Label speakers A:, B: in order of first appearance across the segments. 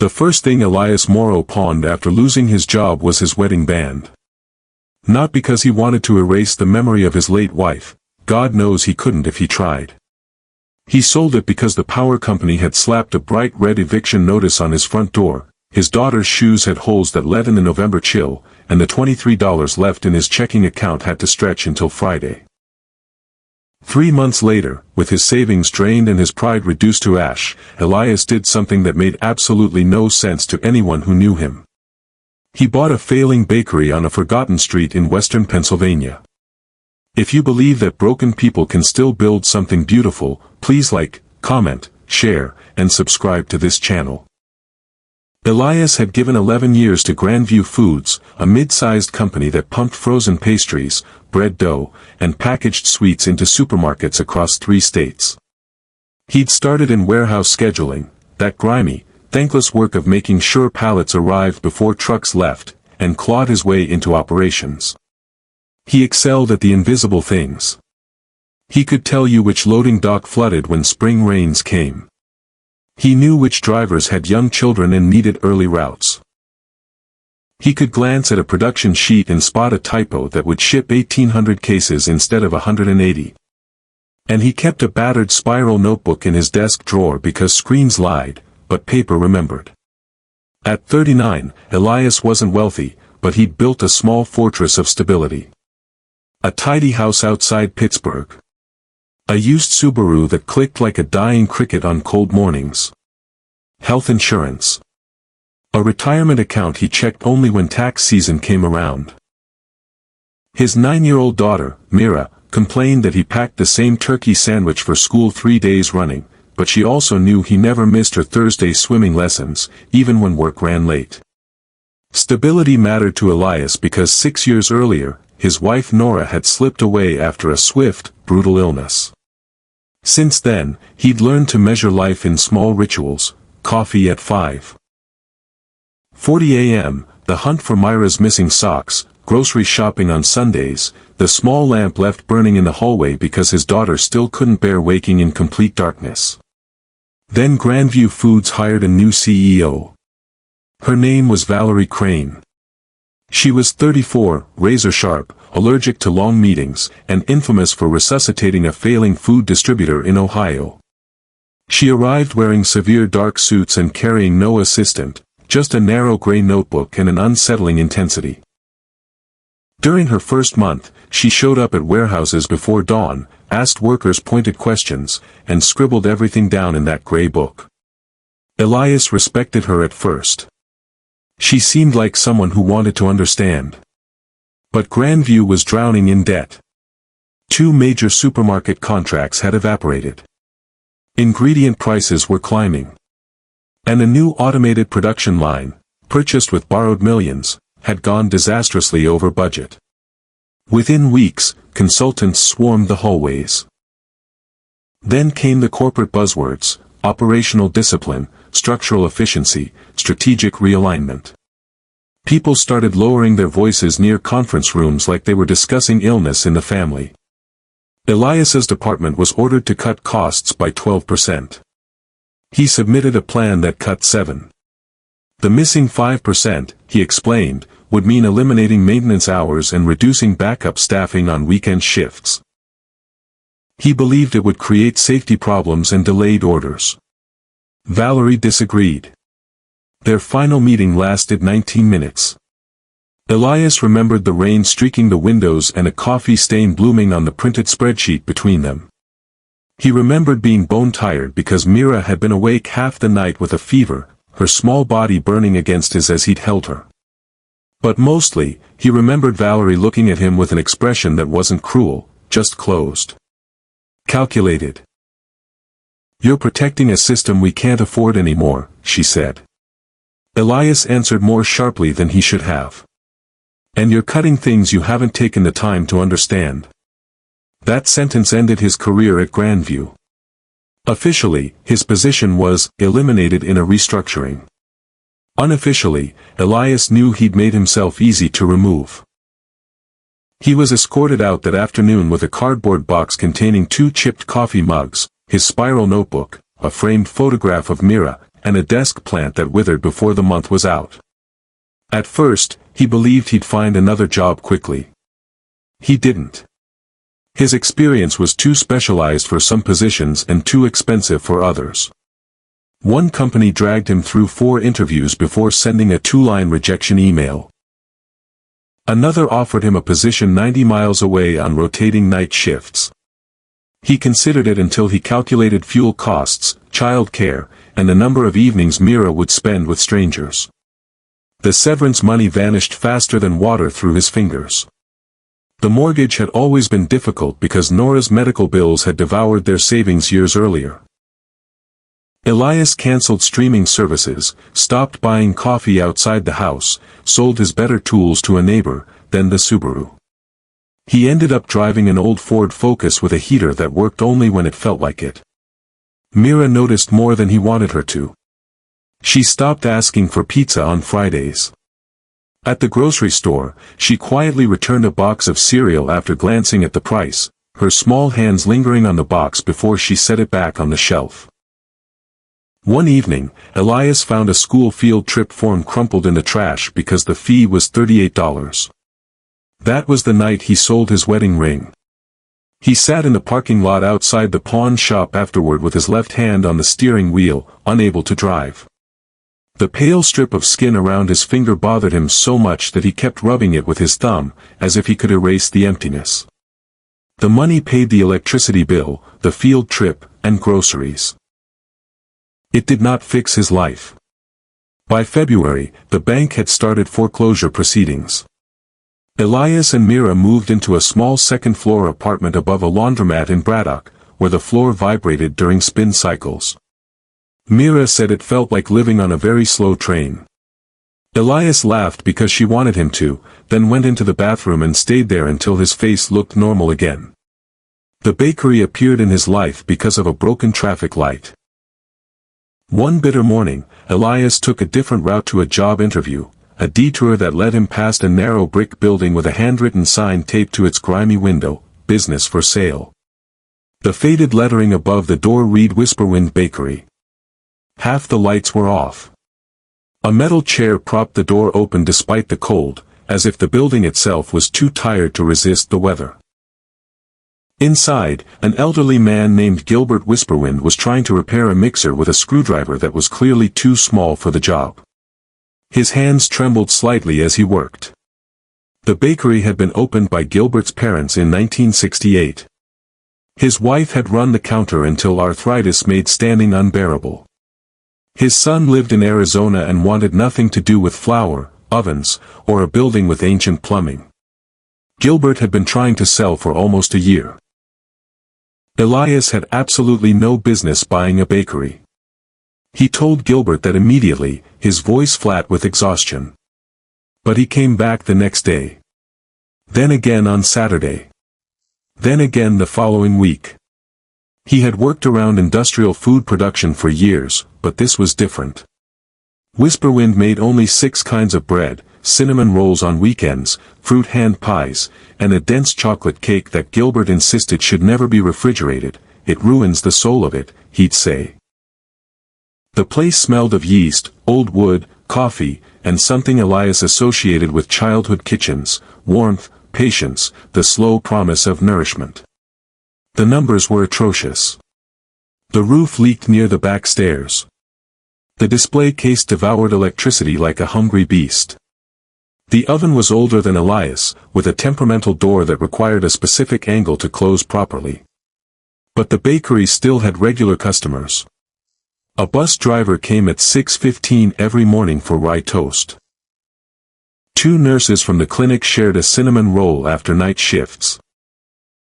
A: The first thing Elias Morrow pawned after losing his job was his wedding band. Not because he wanted to erase the memory of his late wife, God knows he couldn't if he tried. He sold it because the power company had slapped a bright red eviction notice on his front door, his daughter's shoes had holes that let in the November chill, and the $23 left in his checking account had to stretch until Friday. 3 months later, with his savings drained and his pride reduced to ash, Elias did something that made absolutely no sense to anyone who knew him. He bought a failing bakery on a forgotten street in western Pennsylvania. If you believe that broken people can still build something beautiful, please like, comment, share, and subscribe to this channel. Elias had given 11 years to Grandview Foods, a mid-sized company that pumped frozen pastries, bread dough, and packaged sweets into supermarkets across 3 states. He'd started in warehouse scheduling, that grimy, thankless work of making sure pallets arrived before trucks left, and clawed his way into operations. He excelled at the invisible things. He could tell you which loading dock flooded when spring rains came. He knew which drivers had young children and needed early routes. He could glance at a production sheet and spot a typo that would ship 1,800 cases instead of 180. And he kept a battered spiral notebook in his desk drawer because screens lied, but paper remembered. At 39, Elias wasn't wealthy, but he'd built a small fortress of stability. A tidy house outside Pittsburgh. A used Subaru that clicked like a dying cricket on cold mornings. Health insurance. A retirement account he checked only when tax season came around. His 9-year-old daughter, Mira, complained that he packed the same turkey sandwich for school 3 days running, but she also knew he never missed her Thursday swimming lessons, even when work ran late. Stability mattered to Elias because 6 years earlier, his wife Nora had slipped away after a swift, brutal illness. Since then, he'd learned to measure life in small rituals, coffee at 5:40 a.m., the hunt for Myra's missing socks, grocery shopping on Sundays, the small lamp left burning in the hallway because his daughter still couldn't bear waking in complete darkness. Then Grandview Foods hired a new CEO. Her name was Valerie Crane. She was 34, razor-sharp, allergic to long meetings, and infamous for resuscitating a failing food distributor in Ohio. She arrived wearing severe dark suits and carrying no assistant, just a narrow gray notebook and an unsettling intensity. During her first month, she showed up at warehouses before dawn, asked workers pointed questions, and scribbled everything down in that gray book. Elias respected her at first. She seemed like someone who wanted to understand. But Grandview was drowning in debt. 2 major supermarket contracts had evaporated. Ingredient prices were climbing. And a new automated production line, purchased with borrowed millions, had gone disastrously over budget. Within weeks, consultants swarmed the hallways. Then came the corporate buzzwords: operational discipline, structural efficiency, strategic realignment. People started lowering their voices near conference rooms like they were discussing illness in the family. Elias's department was ordered to cut costs by 12%. He submitted a plan that cut 7%. The missing 5%, he explained, would mean eliminating maintenance hours and reducing backup staffing on weekend shifts. He believed it would create safety problems and delayed orders. Valerie disagreed. Their final meeting lasted 19 minutes. Elias remembered the rain streaking the windows and a coffee stain blooming on the printed spreadsheet between them. He remembered being bone-tired because Mira had been awake half the night with a fever, her small body burning against his as he'd held her. But mostly, he remembered Valerie looking at him with an expression that wasn't cruel, just closed. Calculated. "You're protecting a system we can't afford anymore," she said. Elias answered more sharply than he should have. "And you're cutting things you haven't taken the time to understand." That sentence ended his career at Grandview. Officially, his position was eliminated in a restructuring. Unofficially, Elias knew he'd made himself easy to remove. He was escorted out that afternoon with a cardboard box containing 2 chipped coffee mugs, his spiral notebook, a framed photograph of Mira, and a desk plant that withered before the month was out. At first, he believed he'd find another job quickly. He didn't. His experience was too specialized for some positions and too expensive for others. One company dragged him through 4 interviews before sending a 2-line rejection email. Another offered him a position 90 miles away on rotating night shifts. He considered it until he calculated fuel costs, child care, and the number of evenings Mira would spend with strangers. The severance money vanished faster than water through his fingers. The mortgage had always been difficult because Nora's medical bills had devoured their savings years earlier. Elias canceled streaming services, stopped buying coffee outside the house, sold his better tools to a neighbor, then the Subaru. He ended up driving an old Ford Focus with a heater that worked only when it felt like it. Mira noticed more than he wanted her to. She stopped asking for pizza on Fridays. At the grocery store, she quietly returned a box of cereal after glancing at the price, her small hands lingering on the box before she set it back on the shelf. One evening, Elias found a school field trip form crumpled in the trash because the fee was $38. That was the night he sold his wedding ring. He sat in the parking lot outside the pawn shop afterward with his left hand on the steering wheel, unable to drive. The pale strip of skin around his finger bothered him so much that he kept rubbing it with his thumb, as if he could erase the emptiness. The money paid the electricity bill, the field trip, and groceries. It did not fix his life. By February, the bank had started foreclosure proceedings. Elias and Mira moved into a small second-floor apartment above a laundromat in Braddock, where the floor vibrated during spin cycles. Mira said it felt like living on a very slow train. Elias laughed because she wanted him to, then went into the bathroom and stayed there until his face looked normal again. The bakery appeared in his life because of a broken traffic light. One bitter morning, Elias took a different route to a job interview, a detour that led him past a narrow brick building with a handwritten sign taped to its grimy window, "Business for Sale." The faded lettering above the door read Whisperwind Bakery. Half the lights were off. A metal chair propped the door open despite the cold, as if the building itself was too tired to resist the weather. Inside, an elderly man named Gilbert Whisperwind was trying to repair a mixer with a screwdriver that was clearly too small for the job. His hands trembled slightly as he worked. The bakery had been opened by Gilbert's parents in 1968. His wife had run the counter until arthritis made standing unbearable. His son lived in Arizona and wanted nothing to do with flour, ovens, or a building with ancient plumbing. Gilbert had been trying to sell for almost a year. Elias had absolutely no business buying a bakery. He told Gilbert that immediately, his voice flat with exhaustion. But he came back the next day. Then again on Saturday. Then again the following week. He had worked around industrial food production for years, but this was different. Whisperwind made only 6 kinds of bread, cinnamon rolls on weekends, fruit hand pies, and a dense chocolate cake that Gilbert insisted should never be refrigerated. "It ruins the soul of it," he'd say. The place smelled of yeast, old wood, coffee, and something Elias associated with childhood kitchens: warmth, patience, the slow promise of nourishment. The numbers were atrocious. The roof leaked near the back stairs. The display case devoured electricity like a hungry beast. The oven was older than Elias, with a temperamental door that required a specific angle to close properly. But the bakery still had regular customers. A bus driver came at 6:15 every morning for rye toast. 2 nurses from the clinic shared a cinnamon roll after night shifts.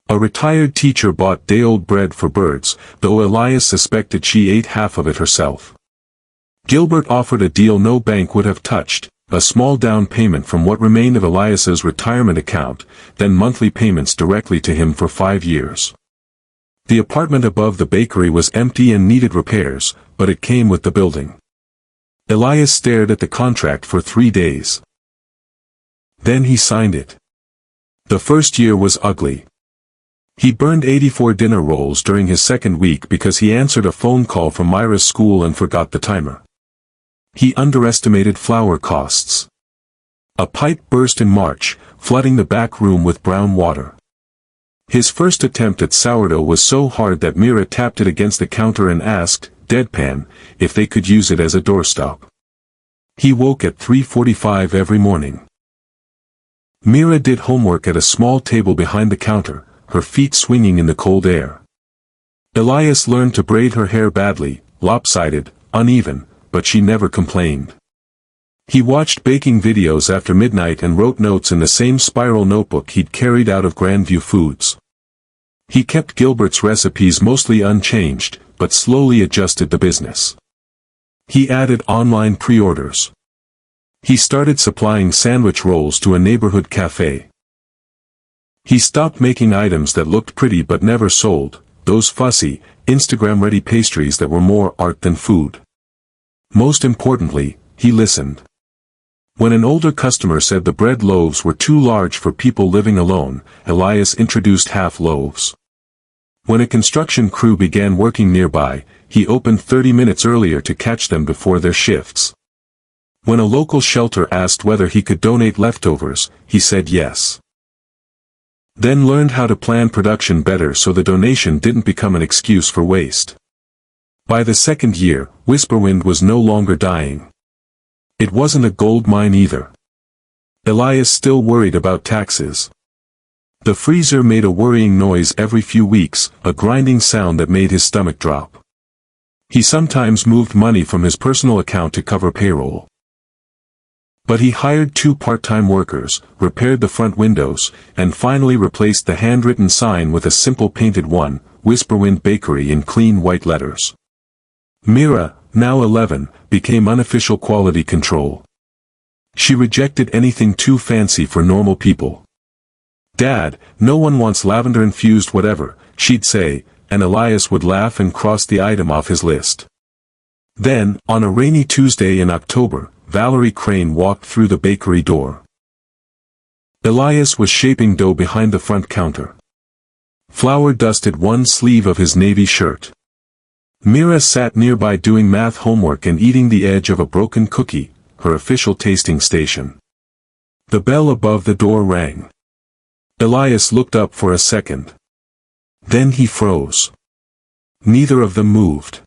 A: A retired teacher bought day-old bread for birds, though Elias suspected she ate half of it herself. Gilbert offered a deal no bank would have touched: a small down payment from what remained of Elias's retirement account, then monthly payments directly to him for 5 years. The apartment above the bakery was empty and needed repairs, but it came with the building. Elias stared at the contract for 3 days. Then he signed it. The first year was ugly. He burned 84 dinner rolls during his second week because he answered a phone call from Myra's school and forgot the timer. He underestimated flour costs. A pipe burst in March, flooding the back room with brown water. His first attempt at sourdough was so hard that Mira tapped it against the counter and asked, deadpan, if they could use it as a doorstop. He woke at 3:45 every morning. Mira did homework at a small table behind the counter, her feet swinging in the cold air. Elias learned to braid her hair badly, lopsided, uneven, but she never complained. He watched baking videos after midnight and wrote notes in the same spiral notebook he'd carried out of Grandview Foods. He kept Gilbert's recipes mostly unchanged, but slowly adjusted the business. He added online pre-orders. He started supplying sandwich rolls to a neighborhood cafe. He stopped making items that looked pretty but never sold, those fussy, Instagram-ready pastries that were more art than food. Most importantly, he listened. When an older customer said the bread loaves were too large for people living alone, Elias introduced half loaves. When a construction crew began working nearby, he opened 30 minutes earlier to catch them before their shifts. When a local shelter asked whether he could donate leftovers, he said yes. Then learned how to plan production better so the donation didn't become an excuse for waste. By the second year, Whisperwind was no longer dying. It wasn't a gold mine either. Elias still worried about taxes. The freezer made a worrying noise every few weeks, a grinding sound that made his stomach drop. He sometimes moved money from his personal account to cover payroll. But he hired 2 part-time workers, repaired the front windows, and finally replaced the handwritten sign with a simple painted one, Whisperwind Bakery in clean white letters. Mira, now 11, became unofficial quality control. She rejected anything too fancy for normal people. "Dad, no one wants lavender-infused whatever," she'd say, and Elias would laugh and cross the item off his list. Then, on a rainy Tuesday in October, Valerie Crane walked through the bakery door. Elias was shaping dough behind the front counter. Flour dusted one sleeve of his navy shirt. Mira sat nearby doing math homework and eating the edge of a broken cookie, her official tasting station. The bell above the door rang. Elias looked up for a second. Then he froze. Neither of them moved.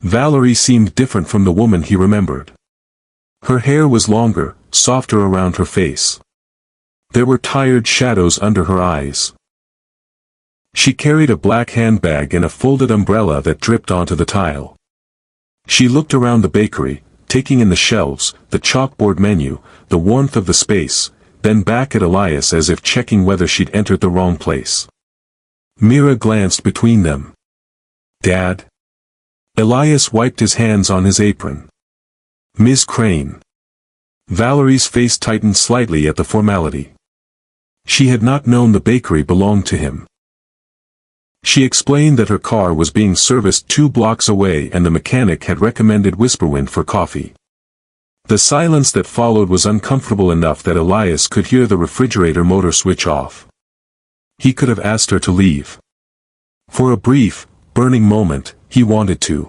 A: Valerie seemed different from the woman he remembered. Her hair was longer, softer around her face. There were tired shadows under her eyes. She carried a black handbag and a folded umbrella that dripped onto the tile. She looked around the bakery, taking in the shelves, the chalkboard menu, the warmth of the space, then back at Elias as if checking whether she'd entered the wrong place. Mira glanced between them. "Dad?" Elias wiped his hands on his apron. "Ms. Crane." Valerie's face tightened slightly at the formality. She had not known the bakery belonged to him. She explained that her car was being serviced 2 blocks away and the mechanic had recommended Whisperwind for coffee. The silence that followed was uncomfortable enough that Elias could hear the refrigerator motor switch off. He could have asked her to leave. For a brief, burning moment, he wanted to.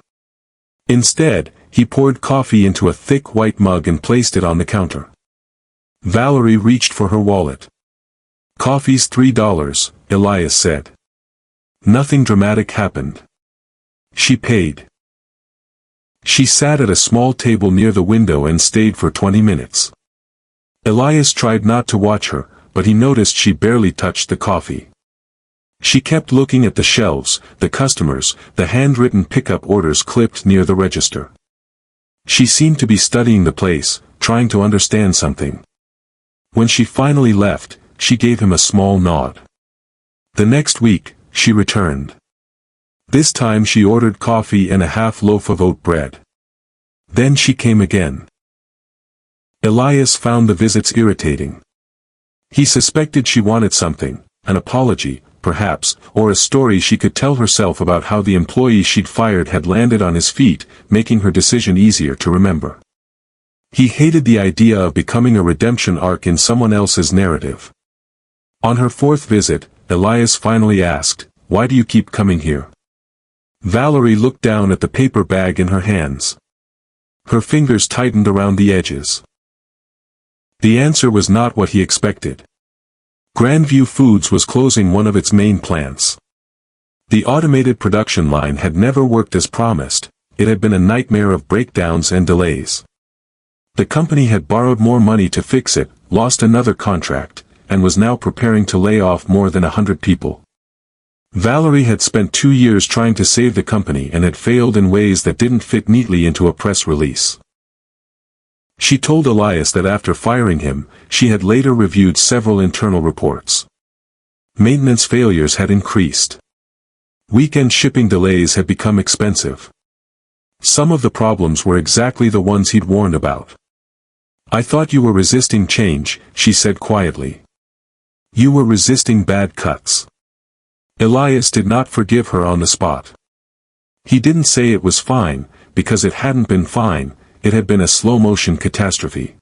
A: Instead, he poured coffee into a thick white mug and placed it on the counter. Valerie reached for her wallet. "Coffee's $3, Elias said. Nothing dramatic happened. She paid. She sat at a small table near the window and stayed for 20 minutes. Elias tried not to watch her, but he noticed she barely touched the coffee. She kept looking at the shelves, the customers, the handwritten pickup orders clipped near the register. She seemed to be studying the place, trying to understand something. When she finally left, she gave him a small nod. The next week, she returned. This time she ordered coffee and a half loaf of oat bread. Then she came again. Elias found the visits irritating. He suspected she wanted something, an apology, perhaps, or a story she could tell herself about how the employee she'd fired had landed on his feet, making her decision easier to remember. He hated the idea of becoming a redemption arc in someone else's narrative. On her 4th visit, Elias finally asked, "Why do you keep coming here?" Valerie looked down at the paper bag in her hands. Her fingers tightened around the edges. The answer was not what he expected. Grandview Foods was closing one of its main plants. The automated production line had never worked as promised. It had been a nightmare of breakdowns and delays. The company had borrowed more money to fix it, lost another contract, and was now preparing to lay off more than 100 people. Valerie had spent 2 years trying to save the company and had failed in ways that didn't fit neatly into a press release. She told Elias that after firing him, she had later reviewed several internal reports. Maintenance failures had increased. Weekend shipping delays had become expensive. Some of the problems were exactly the ones he'd warned about. "I thought you were resisting change," she said quietly. "You were resisting bad cuts." Elias did not forgive her on the spot. He didn't say it was fine, because it hadn't been fine, it had been a slow-motion catastrophe.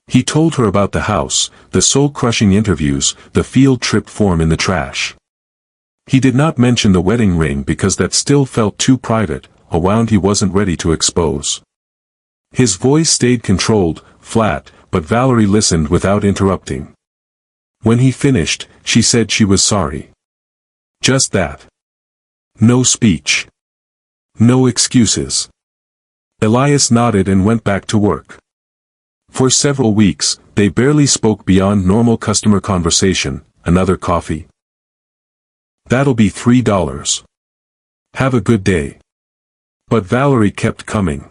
A: He told her about the house, the soul-crushing interviews, the field trip form in the trash. He did not mention the wedding ring because that still felt too private, a wound he wasn't ready to expose. His voice stayed controlled, flat, but Valerie listened without interrupting. When he finished, she said she was sorry. Just that. No speech. No excuses. Elias nodded and went back to work. For several weeks, they barely spoke beyond normal customer conversation. "Another coffee?" "That'll be $3. Have a good day." But Valerie kept coming.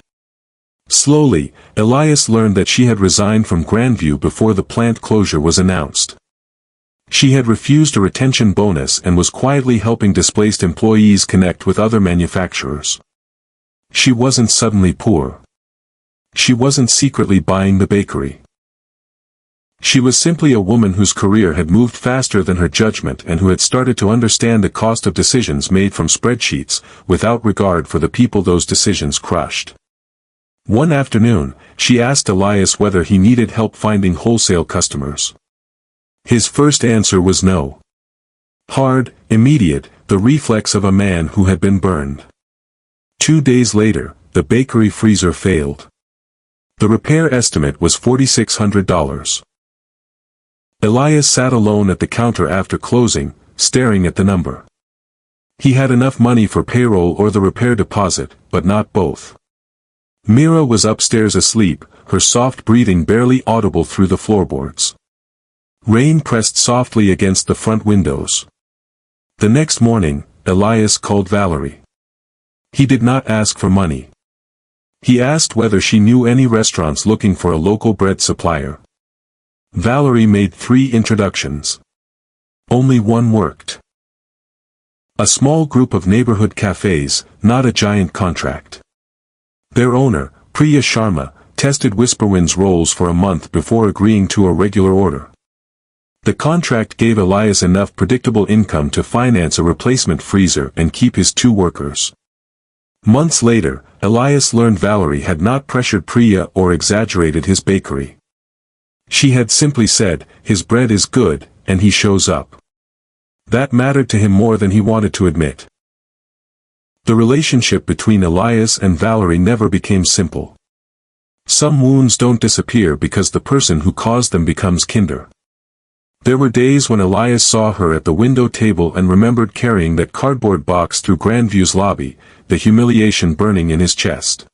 A: Slowly, Elias learned that she had resigned from Grandview before the plant closure was announced. She had refused a retention bonus and was quietly helping displaced employees connect with other manufacturers. She wasn't suddenly poor. She wasn't secretly buying the bakery. She was simply a woman whose career had moved faster than her judgment and who had started to understand the cost of decisions made from spreadsheets, without regard for the people those decisions crushed. One afternoon, she asked Elias whether he needed help finding wholesale customers. His first answer was no. Hard, immediate, the reflex of a man who had been burned. 2 days later, the bakery freezer failed. The repair estimate was $4,600. Elias sat alone at the counter after closing, staring at the number. He had enough money for payroll or the repair deposit, but not both. Mira was upstairs asleep, her soft breathing barely audible through the floorboards. Rain pressed softly against the front windows. The next morning, Elias called Valerie. He did not ask for money. He asked whether she knew any restaurants looking for a local bread supplier. Valerie made 3 introductions. Only one worked. A small group of neighborhood cafes, not a giant contract. Their owner, Priya Sharma, tested Whisperwind's rolls for a month before agreeing to a regular order. The contract gave Elias enough predictable income to finance a replacement freezer and keep his 2 workers. Months later, Elias learned Valerie had not pressured Priya or exaggerated his bakery. She had simply said, "His bread is good, and he shows up." That mattered to him more than he wanted to admit. The relationship between Elias and Valerie never became simple. Some wounds don't disappear because the person who caused them becomes kinder. There were days when Elias saw her at the window table and remembered carrying that cardboard box through Grandview's lobby, the humiliation burning in his chest.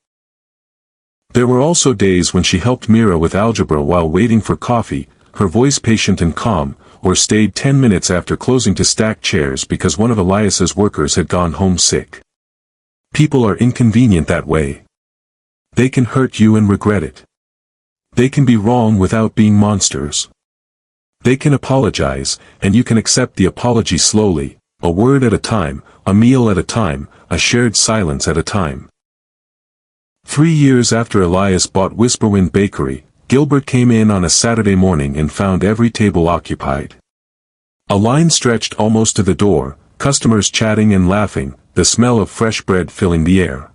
A: There were also days when she helped Mira with algebra while waiting for coffee, her voice patient and calm, or stayed 10 minutes after closing to stack chairs because one of Elias's workers had gone home sick. People are inconvenient that way. They can hurt you and regret it. They can be wrong without being monsters. They can apologize, and you can accept the apology slowly, a word at a time, a meal at a time, a shared silence at a time. 3 years after Elias bought Whisperwind Bakery, Gilbert came in on a Saturday morning and found every table occupied. A line stretched almost to the door, customers chatting and laughing, the smell of fresh bread filling the air.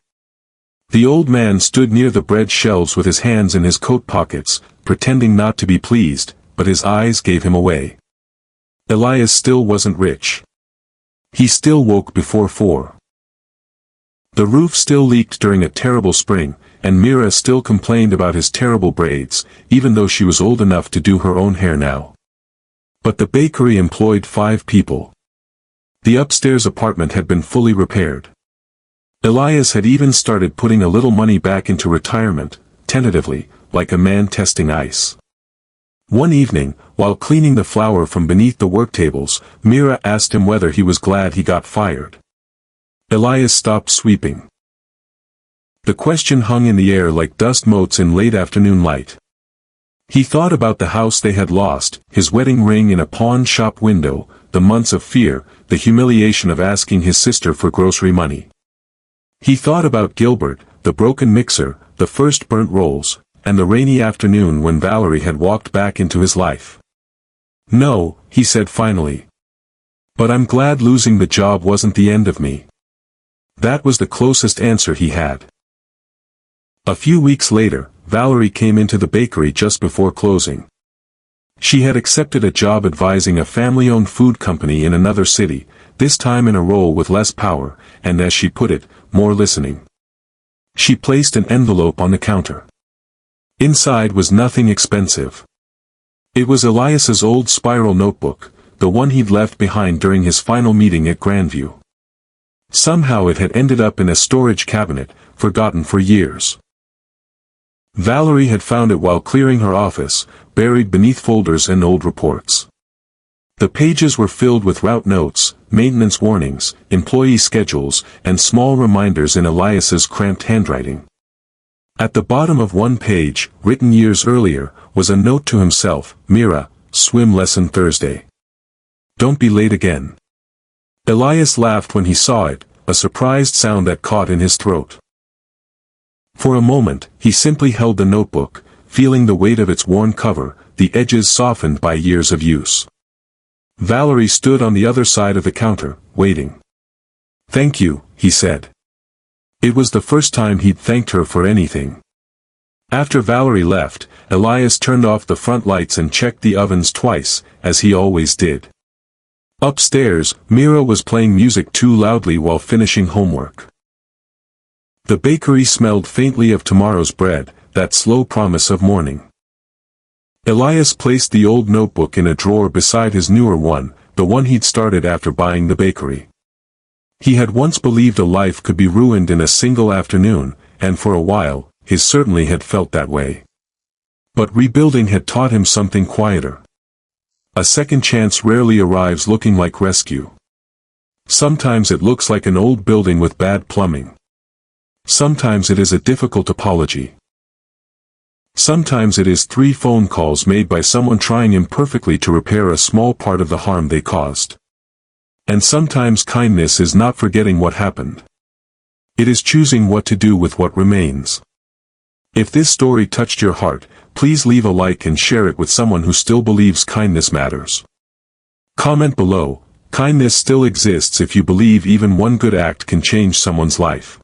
A: The old man stood near the bread shelves with his hands in his coat pockets, pretending not to be pleased, but his eyes gave him away. Elias still wasn't rich. He still woke before 4. The roof still leaked during a terrible spring, and Mira still complained about his terrible braids, even though she was old enough to do her own hair now. But the bakery employed 5 people. The upstairs apartment had been fully repaired. Elias had even started putting a little money back into retirement, tentatively, like a man testing ice. One evening, while cleaning the flour from beneath the work tables, Mira asked him whether he was glad he got fired. Elias stopped sweeping. The question hung in the air like dust motes in late afternoon light. He thought about the house they had lost, his wedding ring in a pawn shop window, the months of fear, the humiliation of asking his sister for grocery money. He thought about Gilbert, the broken mixer, the first burnt rolls, and the rainy afternoon when Valerie had walked back into his life. "No," he said finally. "But I'm glad losing the job wasn't the end of me." That was the closest answer he had. A few weeks later, Valerie came into the bakery just before closing. She had accepted a job advising a family-owned food company in another city, this time in a role with less power, and as she put it, more listening. She placed an envelope on the counter. Inside was nothing expensive. It was Elias's old spiral notebook, the one he'd left behind during his final meeting at Grandview. Somehow it had ended up in a storage cabinet, forgotten for years. Valerie had found it while clearing her office, buried beneath folders and old reports. The pages were filled with route notes, maintenance warnings, employee schedules, and small reminders in Elias's cramped handwriting. At the bottom of one page, written years earlier, was a note to himself, "Mira, swim lesson Thursday. Don't be late again." Elias laughed when he saw it, a surprised sound that caught in his throat. For a moment, he simply held the notebook, feeling the weight of its worn cover, the edges softened by years of use. Valerie stood on the other side of the counter, waiting. "Thank you," he said. It was the first time he'd thanked her for anything. After Valerie left, Elias turned off the front lights and checked the ovens twice, as he always did. Upstairs, Mira was playing music too loudly while finishing homework. The bakery smelled faintly of tomorrow's bread, that slow promise of morning. Elias placed the old notebook in a drawer beside his newer one, the one he'd started after buying the bakery. He had once believed a life could be ruined in a single afternoon, and for a while, he certainly had felt that way. But rebuilding had taught him something quieter. A second chance rarely arrives looking like rescue. Sometimes it looks like an old building with bad plumbing. Sometimes it is a difficult apology. Sometimes it is 3 phone calls made by someone trying imperfectly to repair a small part of the harm they caused. And sometimes kindness is not forgetting what happened. It is choosing what to do with what remains. If this story touched your heart, please leave a like and share it with someone who still believes kindness matters. Comment below, kindness still exists if you believe even one good act can change someone's life.